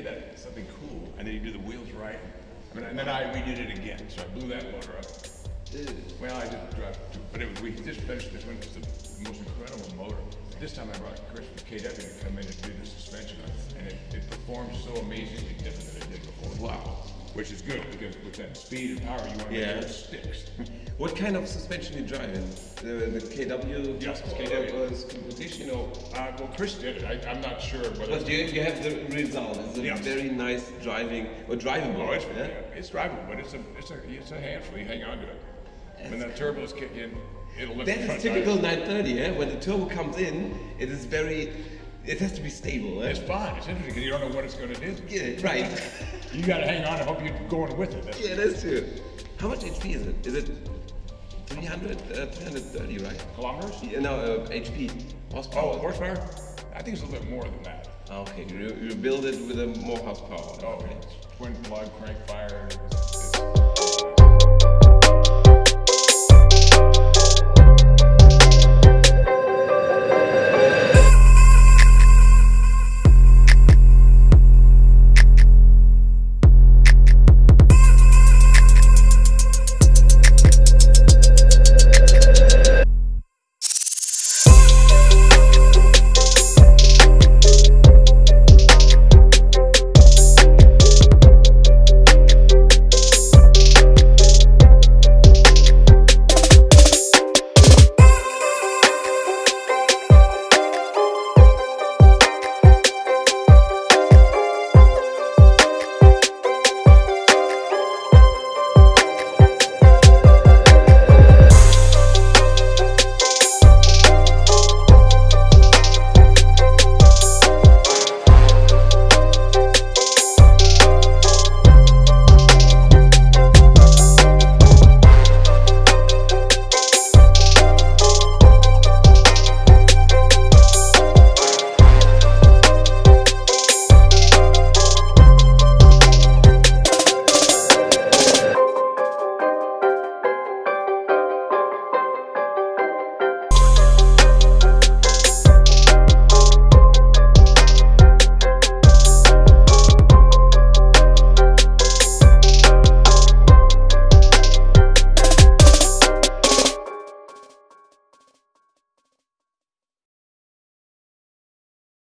get that something cool, and then you do the wheels right. I mean, and then I redid it again, so I blew that motor up. Well, I didn't drive too, but we just finished this one. It's the most incredible motor. This time I brought Chris from KW to come in and do the suspension on it, and it performs so amazingly different than it did before. Wow. Which is good, because with that speed and power, you want to make sure it sticks. What kind of suspension you drive in? The KW? Yes, it's KW. Competition, or? Well, Chris did it. I'm not sure whether. But you have the result. It's a very nice driving, or drivable. Oh, it's drivable, but it's a handful. You hang on to it. When the turbos kick in, it'll lift the front. That is typical 930, yeah? When the turbo comes in, it is very. It has to be stable. It's fun. It's interesting because you don't know what it's going to do. Yeah, right. You got to hang on and hope you're going with it. That's true. How much HP is it? Is it 330, right? Kilometers? Yeah, no, HP. Horsepower. Oh, horsepower? I think it's a little bit more than that. Okay, you build it with a more horsepower. Oh, it's twin plug, crank fire.